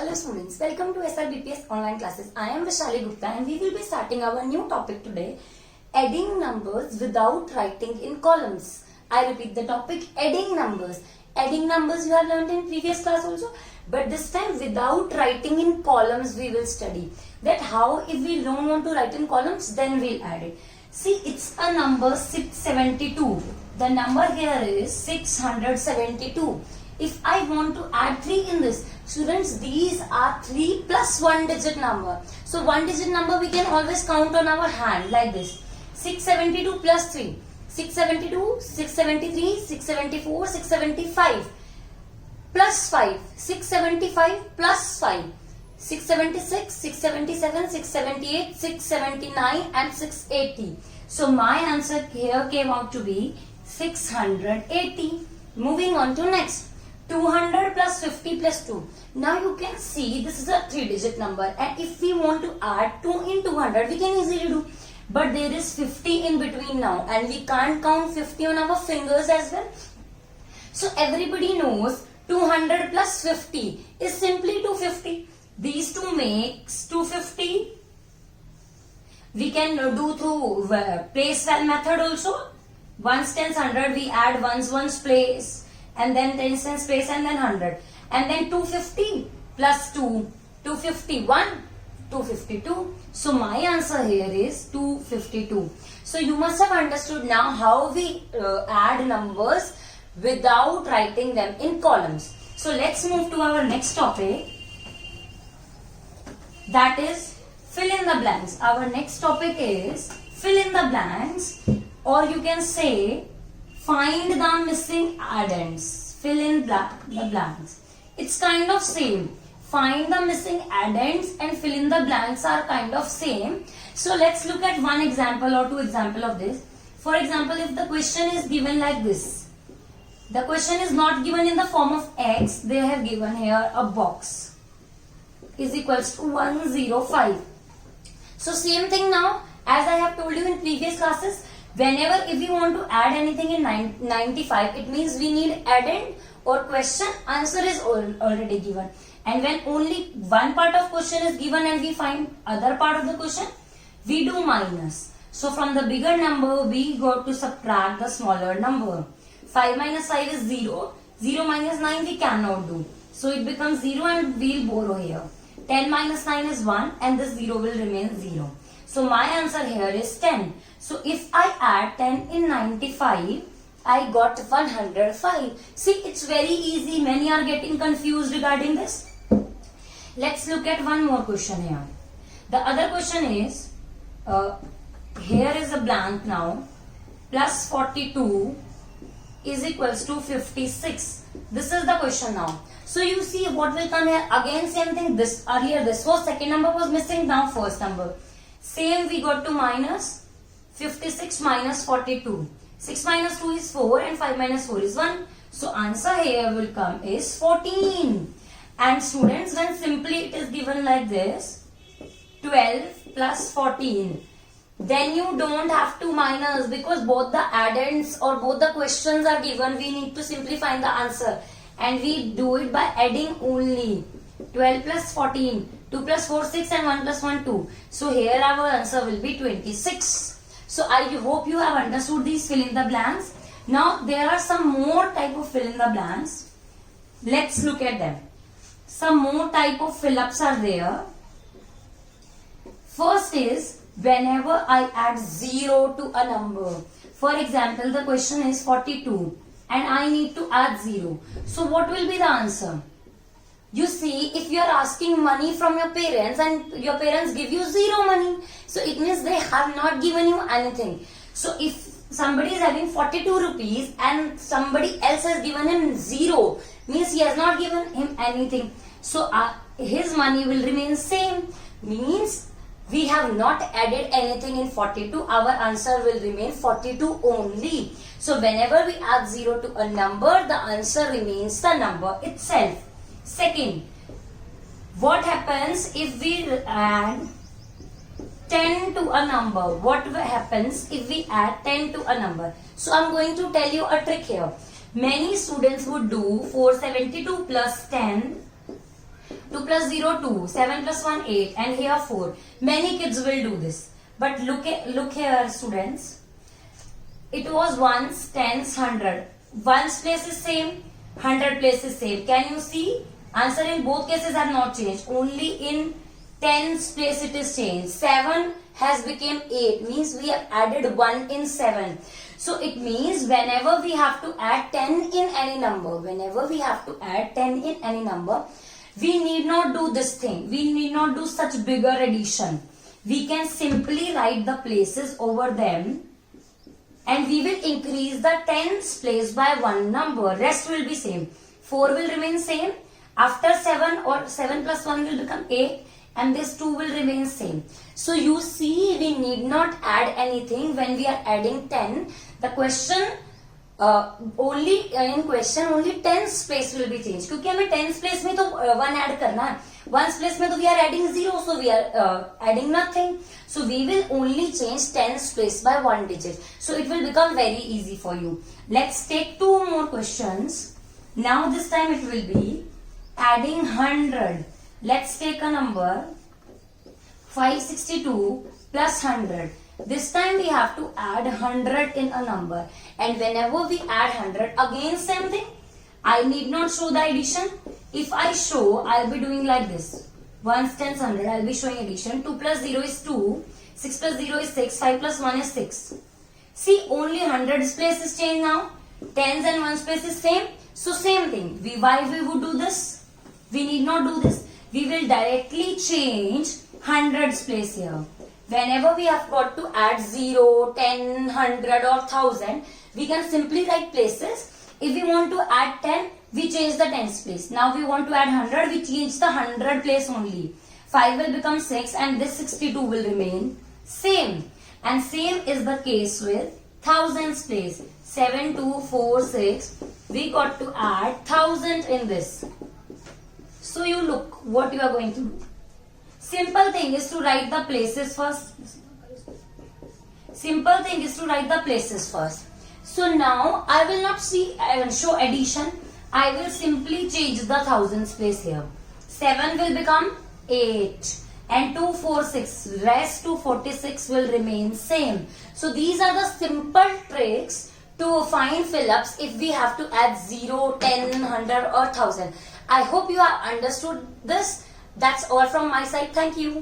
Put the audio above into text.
Hello students, welcome to SRBPS online classes. I am Vishali Gupta and we will be starting our new topic today, adding numbers without writing in columns. I repeat the topic, adding numbers. Adding numbers you have learned in previous class also, but this time without writing in columns we will study. That how if we don't want to write in columns, then we'll add it. See, it's a number 672. The number here is 672. If I want to add 3 in this, students, these are 3 plus 1 digit number. So 1 digit number we can always count on our hand like this. 672 plus 3. 672, 673, 674, 675 plus 5. 675 plus 5. 676, 677, 678, 679 and 680. So my answer here came out to be 680. Moving on to next. 200 plus 50 plus 2. Now you can see this is a 3-digit number, and if we want to add 2 in 200 we can easily do. But there is 50 in between now and we can't count 50 on our fingers as well. So everybody knows 200 plus 50 is simply 250. These two makes 250. We can do through place value method also. Ones, tens, 100 we add ones place. And then tens, tens place and then 100. And then 250 plus 2, 251, 252. So my answer here is 252. So you must have understood now how we add numbers without writing them in columns. So let's move to our next topic. That is fill in the blanks. Our next topic is fill in the blanks, or you can say find the missing addends. Fill in the blanks. It's kind of same. Find the missing addends and fill in the blanks are kind of same. So let's look at one example or two example of this. For example, if the question is given like this. The question is not given in the form of X. They have given here a box is equals to 105. So same thing now as I have told you in previous classes. Whenever if you want to add anything in 95, it means we need addend or question, answer is already given. And when only one part of question is given and we find other part of the question, we do minus. So from the bigger number, we got to subtract the smaller number. 5 minus 5 is 0. 0 minus 9 we cannot do. So it becomes 0 and we'll borrow here. 10 minus 9 is 1 and this 0 will remain 0. So my answer here is 10. So if I add 10 in 95, I got 105. See, it's very easy. Many are getting confused regarding this. Let's look at one more question here. The other question is, here is a blank now. Plus 42 is equals to 56. This is the question now. So you see what will come here. Again same thing. This earlier this was second number was missing. Now first number. Same we got to minus 56 minus 42. 6 minus 2 is 4 and 5 minus 4 is 1. So answer here will come is 14. And students, when simply it is given like this, 12 plus 14. Then you don't have to minus because both the addends or both the questions are given. We need to simply find the answer. And we do it by adding only. 12 plus 14. 2 plus 4, 6 and 1 plus 1, 2. So here our answer will be 26. So I hope you have understood these fill in the blanks. Now there are some more type of fill in the blanks. Let's look at them. Some more type of fill ups are there. First is whenever I add 0 to a number. For example, the question is 42 and I need to add 0. So what will be the answer? You see, if you are asking money from your parents and your parents give you 0 money, so it means they have not given you anything. So if somebody is having 42 rupees and somebody else has given him 0, means he has not given him anything. So his money will remain same. Means we have not added anything in 42. Our answer will remain 42 only. So whenever we add 0 to a number, the answer remains the number itself. Second, what happens if we add 10 to a number? What happens if we add 10 to a number? So I'm going to tell you a trick here. Many students would do 472 plus 10 2 plus 0, 2. 7 plus 1, 8. And here 4. Many kids will do this. But look here, students. It was once tens, 100. Ones place is same, 100 place is same. Can you see? Answer in both cases have not changed. Only in tens place it is changed. 7 has become 8. Means we have added 1 in 7. So it means whenever we have to add 10 in any number, we need not do this thing. We need not do such bigger addition. We can simply write the places over them and we will increase the tens place by one number. Rest will be same. 4 will remain same. After 7 or 7 plus 1 will become 8 and this 2 will remain same. So you see we need not add anything when we are adding 10. The question only tens place will be changed. क्योंकि हमें tens place में तो 1 add करना है. Ones place में तो we are adding 0, so we are adding nothing. So we will only change tens place by 1 digit. So it will become very easy for you. Let's take 2 more questions. Now this time it will be adding 100. Let's take a number 562 plus 100. This time we have to add 100 in a number. And whenever we add 100, again same thing. I need not show the addition. If I show, I'll be doing like this. Ones, tens, 100. I'll be showing addition. 2 plus 0 is 2. 6 plus 0 is 6. 5 plus 1 is 6. See, only 100's place is changed now. Tens and ones place is same. So same thing. Why we would do this? We need not do this. We will directly change 100's place here. Whenever we have got to add 0, 10, 100 or 1000, we can simply write places. If we want to add 10, we change the tens place. Now we want to add 100, we change the 100 place only. 5 will become 6 and this 62 will remain same. And same is the case with thousands place. 7, 2, 4, 6. We got to add 1000 in this. So you look what you are going to do. Simple thing is to write the places first. So now I will not show addition. I will simply change the thousands place here. 7 will become 8 and 2, 4, 6. Rest 246 will remain same. So these are the simple tricks to find fill-ups if we have to add 0, 10, 100 or 1000. I hope you have understood this. That's all from my side. Thank you.